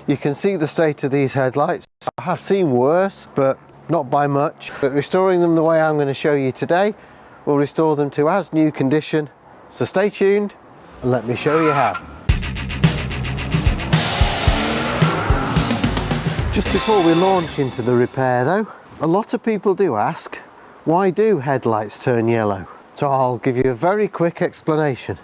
You can see the state of these headlights. I have seen worse, but not by much. But restoring them the way I'm going to show you today will restore them to as new condition. So stay tuned and let me show you how. Just before we launch into the repair though, a lot of people do ask, why do headlights turn yellow? So I'll give you a very quick explanation.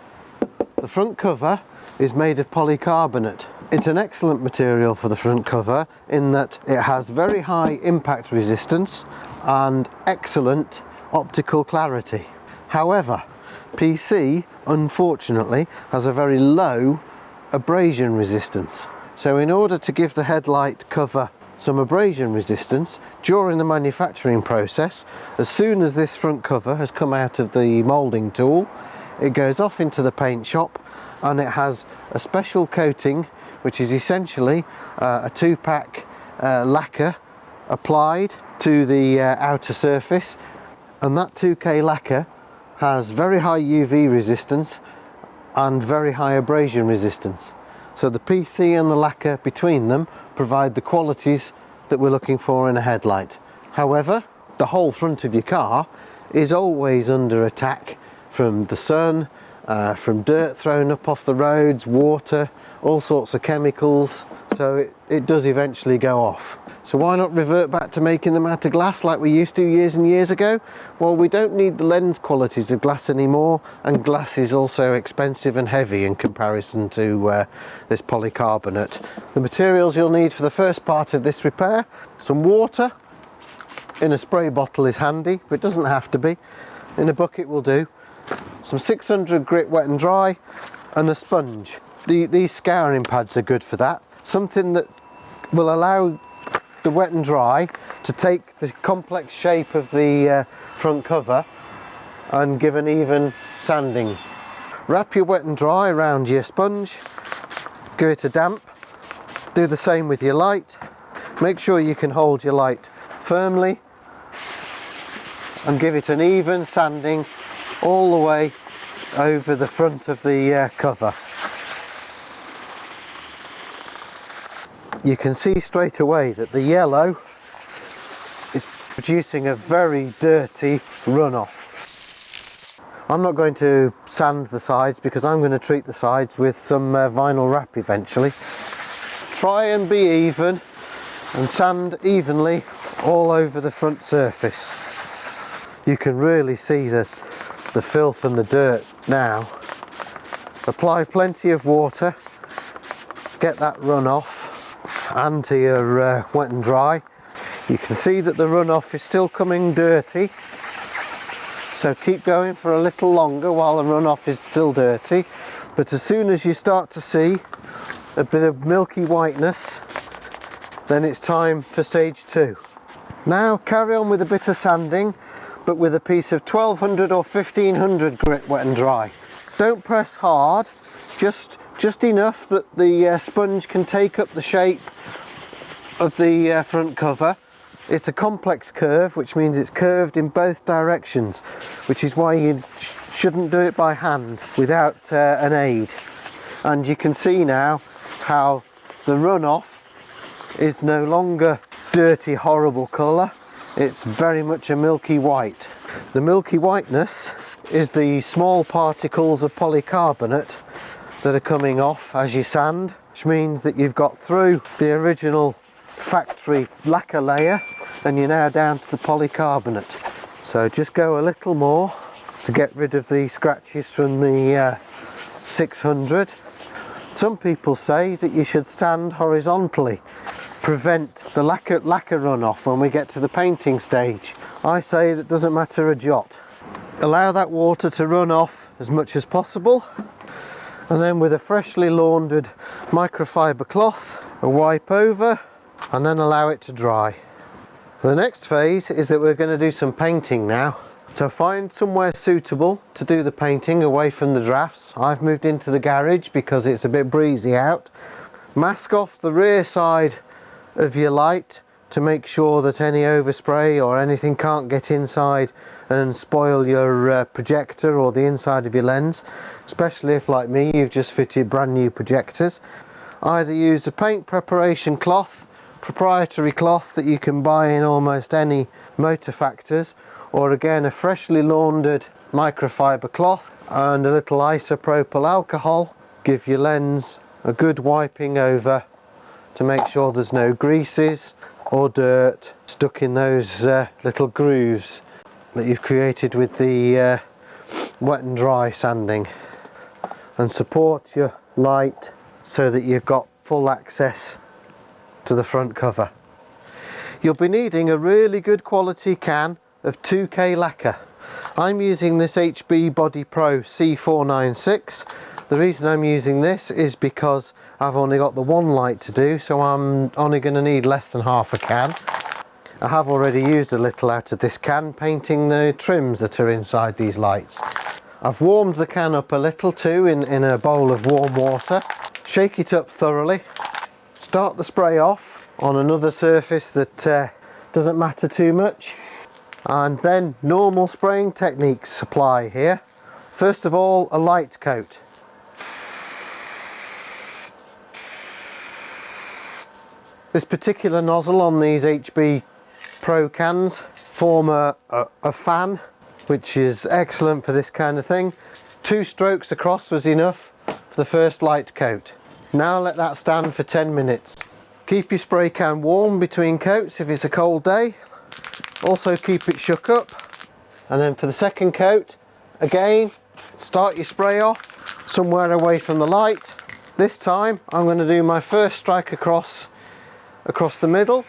The front cover is made of polycarbonate. It's an excellent material for the front cover in that it has very high impact resistance and excellent optical clarity. However, PC unfortunately has a very low abrasion resistance. So in order to give the headlight cover some abrasion resistance during the manufacturing process, as soon as this front cover has come out of the moulding tool, it goes off into the paint shop and it has a special coating which is essentially a 2-pack lacquer applied to the outer surface, and that 2K lacquer has very high UV resistance and very high abrasion resistance. So the PC and the lacquer between them provide the qualities that we're looking for in a headlight. However, the whole front of your car is always under attack from the sun, from dirt thrown up off the roads, water, all sorts of chemicals, so it does eventually go off. So why not revert back to making them out of glass like we used to years and years ago? Well, we don't need the lens qualities of glass anymore, and glass is also expensive and heavy in comparison to this polycarbonate. The materials you'll need for the first part of this repair: some water in a spray bottle is handy, but it doesn't have to be. In a bucket will do. Some 600 grit wet and dry, and a sponge. These scouring pads are good for that. Something that will allow the wet and dry to take the complex shape of the front cover and give an even sanding. Wrap your wet and dry around your sponge, give it a damp. Do the same with your light. Make sure you can hold your light firmly and give it an even sanding all the way over the front of the cover. You can see straight away that the yellow is producing a very dirty runoff. I'm not going to sand the sides because I'm going to treat the sides with some vinyl wrap eventually. Try and be even and sand evenly all over the front surface. You can really see the filth and the dirt now. Apply plenty of water, get that runoff and to your wet and dry. You can see that the runoff is still coming dirty, so keep going for a little longer while the runoff is still dirty. But as soon as you start to see a bit of milky whiteness, then it's time for stage 2. Now carry on with a bit of sanding, but with a piece of 1200 or 1500 grit wet and dry. Don't press hard, just enough that the sponge can take up the shape of the front cover. It's a complex curve, which means it's curved in both directions, which is why you shouldn't do it by hand without an aid. And you can see now how the runoff is no longer dirty, horrible colour. It's very much a milky white. The milky whiteness is the small particles of polycarbonate that are coming off as you sand, which means that you've got through the original factory lacquer layer and you're now down to the polycarbonate. So just go a little more to get rid of the scratches from the 600. Some people say that you should sand horizontally, prevent the lacquer runoff when we get to the painting stage. I say that doesn't matter a jot. Allow that water to run off as much as possible, and then with a freshly laundered microfiber cloth, a wipe over, and then allow it to dry. The next phase is that we're going to do some painting now. So find somewhere suitable to do the painting away from the drafts. I've moved into the garage because it's a bit breezy out. Mask off the rear side of your light to make sure that any overspray or anything can't get inside and spoil your projector or the inside of your lens, especially if, like me, you've just fitted brand new projectors. Either use a paint preparation cloth, proprietary cloth that you can buy in almost any motor factors, or again a freshly laundered microfiber cloth and a little isopropyl alcohol. Give your lens a good wiping over to make sure there's no greases or dirt stuck in those little grooves that you've created with the wet and dry sanding, and support your light so that you've got full access to the front cover. You'll be needing a really good quality can of 2K lacquer. I'm using this HB Body Pro C496. The reason I'm using this is because I've only got the one light to do, so I'm only going to need less than half a can. I have already used a little out of this can, painting the trims that are inside these lights. I've warmed the can up a little too in a bowl of warm water. Shake it up thoroughly. Start the spray off on another surface that doesn't matter too much. And then normal spraying techniques apply here. First of all, a light coat. This particular nozzle on these HB Pro cans form a fan, which is excellent for this kind of thing. 2 strokes across was enough for the first light coat. Now let that stand for 10 minutes. Keep your spray can warm between coats if it's a cold day. Also keep it shook up. And then for the second coat, again, start your spray off somewhere away from the light. This time I'm going to do my first strike across the middle,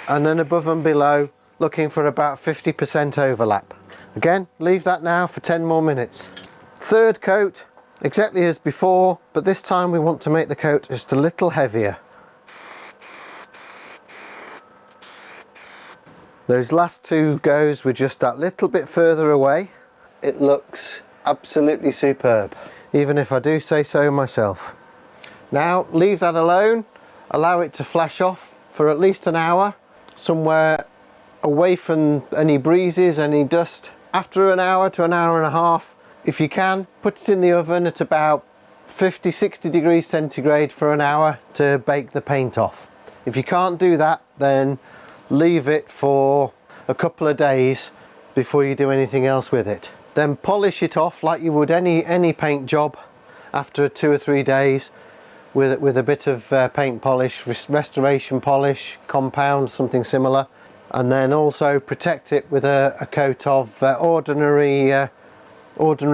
and then above and below, looking for about 50% overlap. Again, leave that now for 10 more minutes. Third coat, exactly as before, but this time we want to make the coat just a little heavier. Those last 2 goes were just that little bit further away. It looks absolutely superb, even if I do say so myself. Now leave that alone, allow it to flash off for at least an hour, somewhere away from any breezes, any dust. After an hour to an hour and a half, if you can, put it in the oven at about 50-60 degrees centigrade for an hour to bake the paint off. If you can't do that, then leave it for a couple of days before you do anything else with it. Then polish it off like you would any paint job after 2 or 3 days with a bit of paint polish, restoration polish, compound, something similar. And then also protect it with a coat of ordinary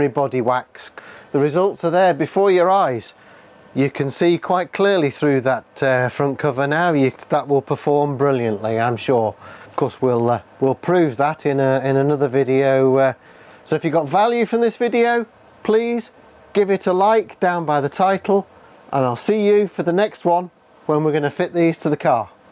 body wax. The results are there before your eyes. You can see quite clearly through that front cover now. That will perform brilliantly, I'm sure. Of course, we'll prove that in another video. So if you got value from this video, please give it a like down by the title, and I'll see you for the next one when we're going to fit these to the car.